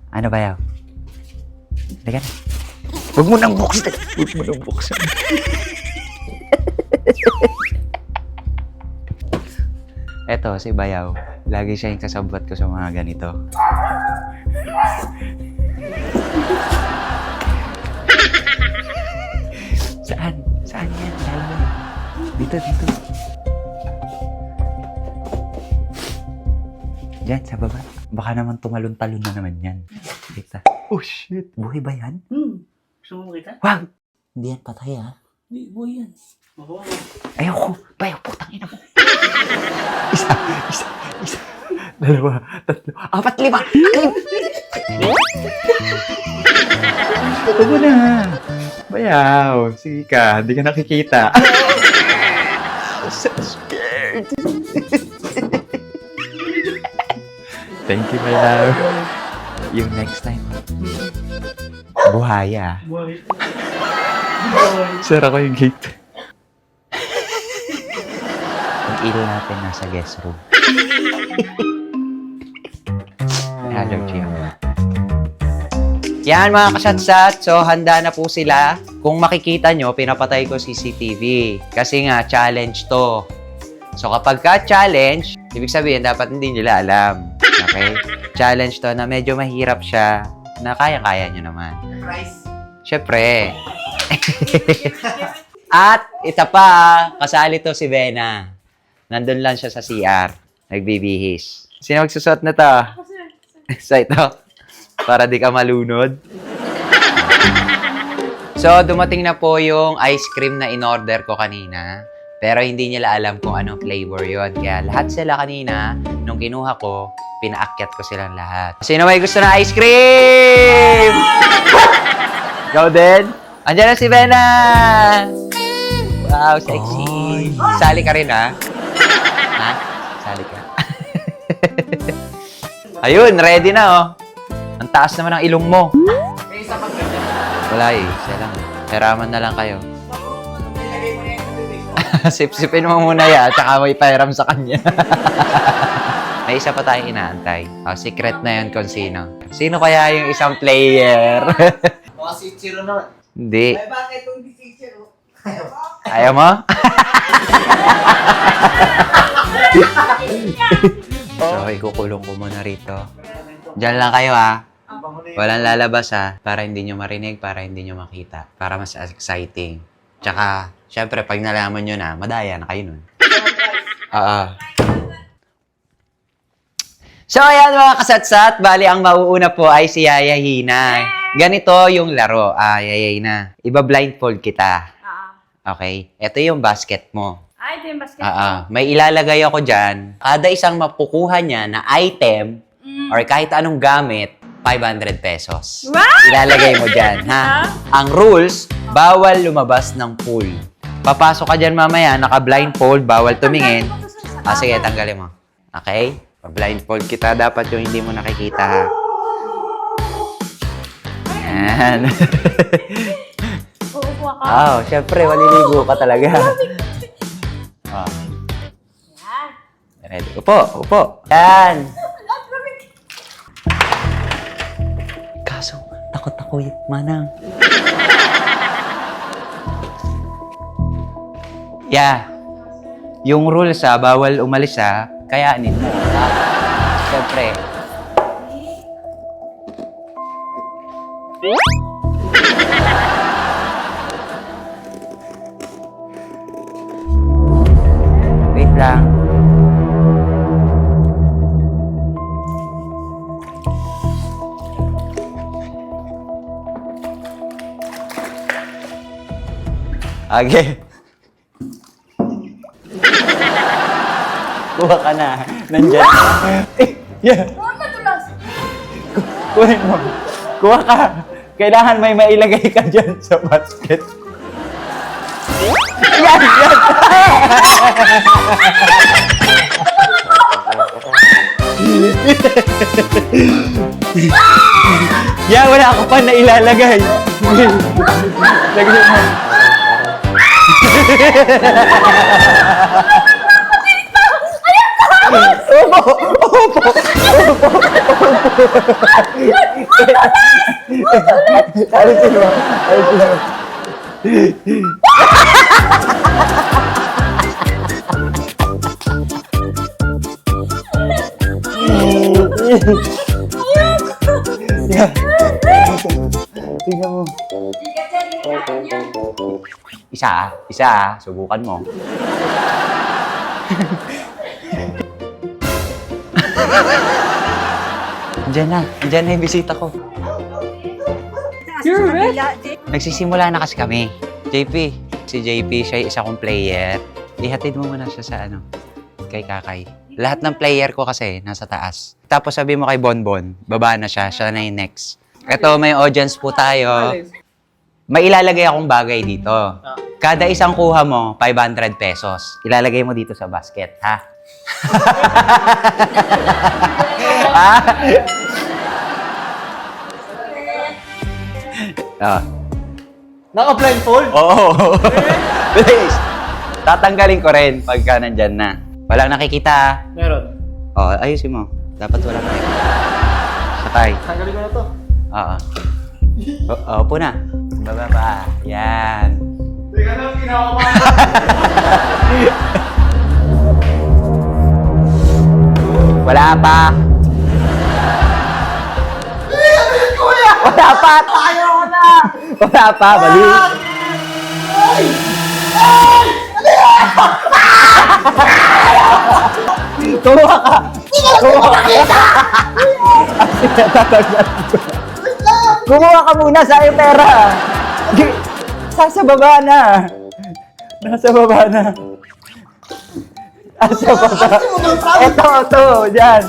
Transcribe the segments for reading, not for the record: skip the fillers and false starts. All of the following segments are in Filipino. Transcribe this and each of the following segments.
Ano ba yaw? Halika na. Huwag mo nang buksan. Huwag mo nang buksan. Eto, si Bayaw. Lagi siya yung kasabot ko sa mga ganito. Saan? Saan yan? Lalo. Dito, dito. Diyan, sa baba. Baka naman tumalon-talon na naman yan. Kita. Oh, shit. Buhay ba yan? Gusto mo makita? Wag! Hindi yan patay, ha? Hindi, buhay yan. Ayoko. Bayaw, putang ina mo. Isa. Dalawa, tatlo, apat, lima. Huwag mo na. Bayaw, sige ka. Hindi ka nakikita. I'm so scared. Thank you, Bayaw. Yung next time, buhaya. Buhay. Sara ko yung gate. Ang ilaw natin nasa guest room. Allergy ako. Yan mga kasatsat, so handa na po sila. Kung makikita nyo, pinapatay ko CCTV. Kasi nga, challenge to. So kapag ka-challenge, ibig sabihin, dapat hindi nila alam. Okay? Challenge to na medyo mahirap siya, na kaya-kaya nyo naman. Price. Siyempre. At ita pa, kasali to si Bena. Nandun lang siya sa CR. Nagbibihis. Sino magsusot na to? Sa ito. Para di ka malunod. So, dumating na po yung ice cream na in-order ko kanina. Pero hindi nila alam kung anong flavor yon. Kaya lahat sila kanina, nung kinuha ko, pinaakyat ko silang lahat. Sino may gusto na ice cream? Ikaw din? Andiyan na si Bena! Wow, sexy. Sali ka rin, ha? Ha? Sali ka. Ayun, ready na, oh. Ang taas naman ng ilong mo. May isa pag ganda. Wala eh, isa lang. Peraman na lang kayo. Nilagay mo na yan sa bibig mo. Sip-sipin mo muna yan, tsaka may pairam sa kanya. May isa pa tayong inaantay. Oh, secret na yun kung sino. Sino kaya yung isang player? Baka si Chiro naman. Hindi. Ay, bakit kung di si Chiro? Ayaw mo? So, ikukulong ko muna rito. Diyan lang kayo, ha? Walang lalabas, ha? Para hindi nyo marinig, para hindi nyo makita. Para mas exciting. Tsaka, syempre, pag nalaman nyo na, madaya na kayo nun. Oo. So, ayan mga kasatsat. Bali, ang mauuna po ay si Yaya Hina. Ganito yung laro. Yaya Hina. Iba-blindfold kita. Okay? Ito yung basket mo. Ito yung basket ko. May ilalagay ako dyan. Kada isang mapukuha niya na item or kahit anong gamit, 500 pesos. What? Ilalagay mo dyan, ha? Ang rules, bawal lumabas ng pool. Papasok ka dyan mamaya, naka-blindfold, bawal tumingin. Sige, tanggalin mo. Okay? Blindfold kita, dapat yung hindi mo nakikita, ha? Yan. Uupo ako. Syempre, maliligo ka talaga. Yan. Ready? Upo. Yan. Kaso, takot ako yung manang. Yung rules, bawal umalis, kayanin mo. Siyempre. Wait lang. Okay. Kuha ka na. Nandyan. Yeah. Kunin mo. Kuha ka. Kailangan may mailagay ka dyan sa basket. Yan! Yeah, wala ako pa na ilalagay. Lagay mo. Opo! Opo! Alisin mo. Alisin mo. Yeah. Tingnan mo. Isa, subukan mo. Andiyan na yung bisita ko. You're right. Nagsisimula na kasi kami. JP, si JP, siya yung isa kong player. Ihatid mo muna siya sa kay Kakay. Lahat ng player ko kasi nasa taas. Tapos sabi mo kay Bonbon, baba na siya na yung next. Ito, may audience po tayo. May ilalagay akong bagay dito. Kada isang kuha mo, 500 pesos. Ilalagay mo dito sa basket, ha? Ha? Ah. Naka-blindfold? Oo. Please. Tatanggalin ko rin pagka nandyan na. Walang nakikita. Meron. Oh, ayusin mo. Dapat walang nakikita. Sakay. Tanggalin ko na to. Oo. Upo na. Bababa. Yan. Teka lang, kinakabahan. Wala pa. Wala pa. Ayaw ko na! Wala pa. Bali. Kumuha ka. Kumuha ka. Kumuha ka muna sa yung pera. Sa baba na. Nasa baba na. Asa baba. Ito. Diyan.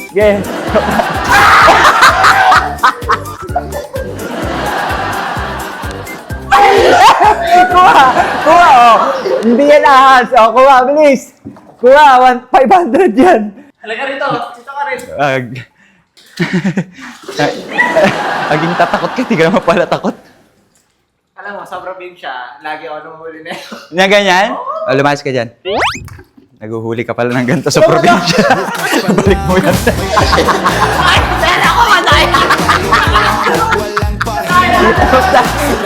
Okay. Kuha, oh. Hindi yan ahas. Oh, kuha, bilis. Kuha, 500 yan. Halika rito. Dito ka rin. Aging tatakot ka, di ka naman pala takot. Alam mo, sobrang big siya. Lagi ako namumuli na yun. Na ganyan? O, lumayas ka dyan. Naguhuli ka pala ng ganito sa probinsya. Balik mo yan.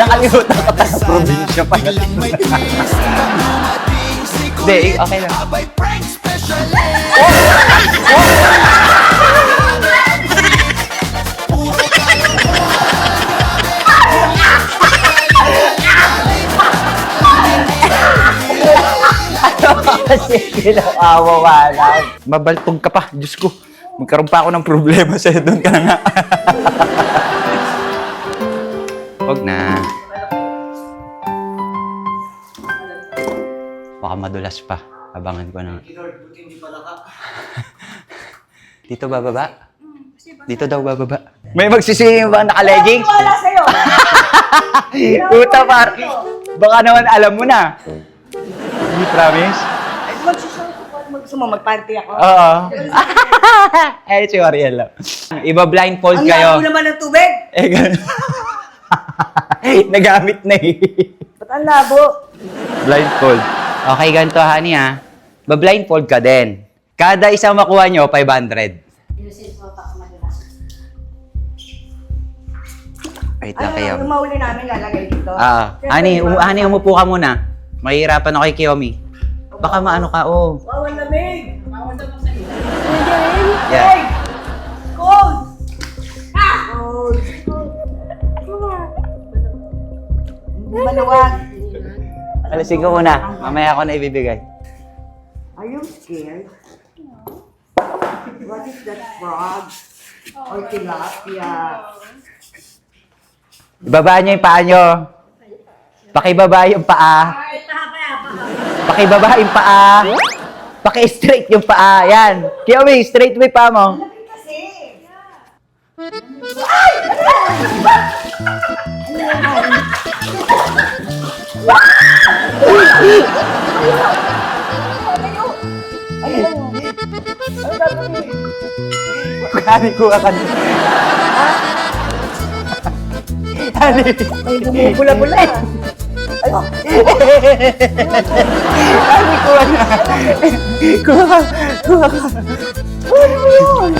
Nakalimutan ka pa sa probinsya pa. Hindi, okay lang. Kasi kinakawawalan. Mabaltog ka pa, Diyos ko. Magkaroon pa ako ng problema sa'yo. Doon ka na nga. Huwag na. Baka madulas pa. Abangan ko na. Lord, buti hindi pala ka. Dito bababa? Dito daw bababa. May magsisingin ba naka-leggings? Wala sa'yo. Puta par. Baka naman alam mo na. Hindi promise? Ay, magsusunod ko pag gusto mo, mag-party ako. Oo. Eh, si Ariel lang. Iba-blindfold Ang kayo. labo naman ng tubig. Eh, ganun. Nagamit na eh. Ba't ang labo? Blindfold. Okay, ganito honey ha. Ba-blindfold ka din. Kada isang makuha nyo, 500. Wait lang kayo. Yung mahuli namin, lalagay dito. Honey, honey, umupo ka muna. Mahihirapan ako kay Kiyomi. Baka maano ka, oh. Wow, ang lamig. Bawal daw magsalita. Yeah. Hey! Cold! Ah! Cold. Hindi maluwag. Alisin ko muna. Mamaya ako na ibibigay. Are you scared? What is that frog? Or tilapia? Ibaba nyo yung paa nyo. Pakibaba yung paa. Pakibaba yung paa. Paki-straight yung paa. Yan. Kiyomi, straight mo yung paa mo. Lamig kasi. Hani, kuha ka na. Hani. Ay, bumubula-bula. Ay, Hani, kuha na. Kuha ka. Kuha ka. ano mo yun?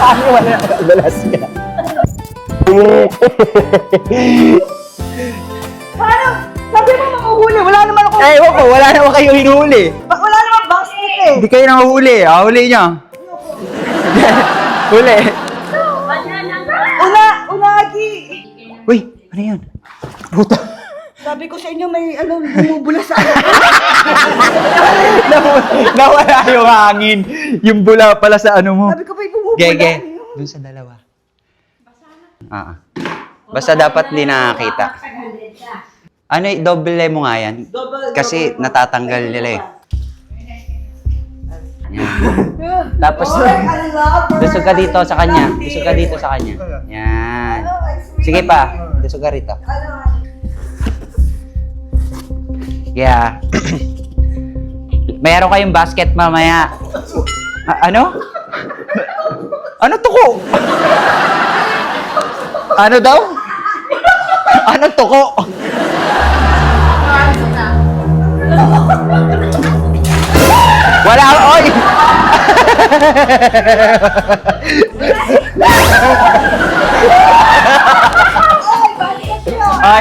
Hani, wala na kadalas ka. Paano? Sabi mo makuhuli, wala naman ako. Eh, wako, wala naman kayo hinuhuli. Wala naman basket eh. Hindi kayo nahuli. Huli niyo. Huli. Unagi. Uy, ano yun? Puta. Sabi ko sa inyo may bumubula sa ano. Nawala yung hangin. Yung bula pala sa ano mo. Sabi ko may bumubula. Gege. Dun sa dalawa. Basta dapat di nakakita. Ano, double mo nga yan? Kasi natatanggal nila eh. Yan. Tapos, dusog ka dito sa kanya. Dusog ka dito sa kanya. Yan. Sige pa. Dusog ka rito. Yeah. Meron kayong basket mamaya. Ano? Ano tuko? Ano daw? Ano tuko? Wala, oy!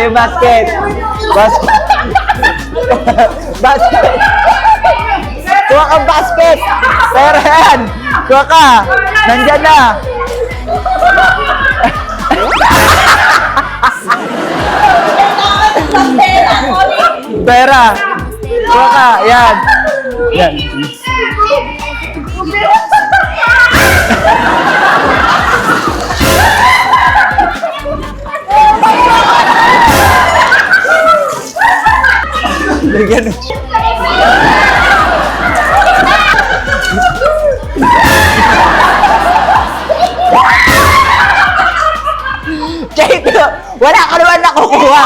Yung basket. Basket. Kuha kang basket. Pero yan. Kuha ka. Nandyan na. Pera. Kuha ka. Yan. Yan. Lagyan mo. Chito, wala ka naman nakukuha.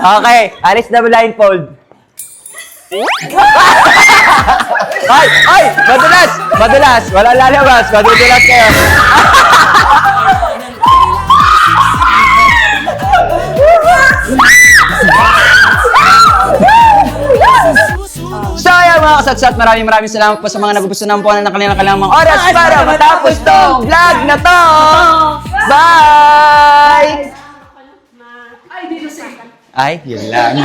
Okay, alis na blindfold. Ay! Ay! Madulas! Madulas! Wala lalabas! Madudulas kayo! So ayan mga kasatsat, maraming salamat po sa mga nagugusto naman po ng kanilang mga oras para matapos tong vlog na to! Bye! Ay, yun lang.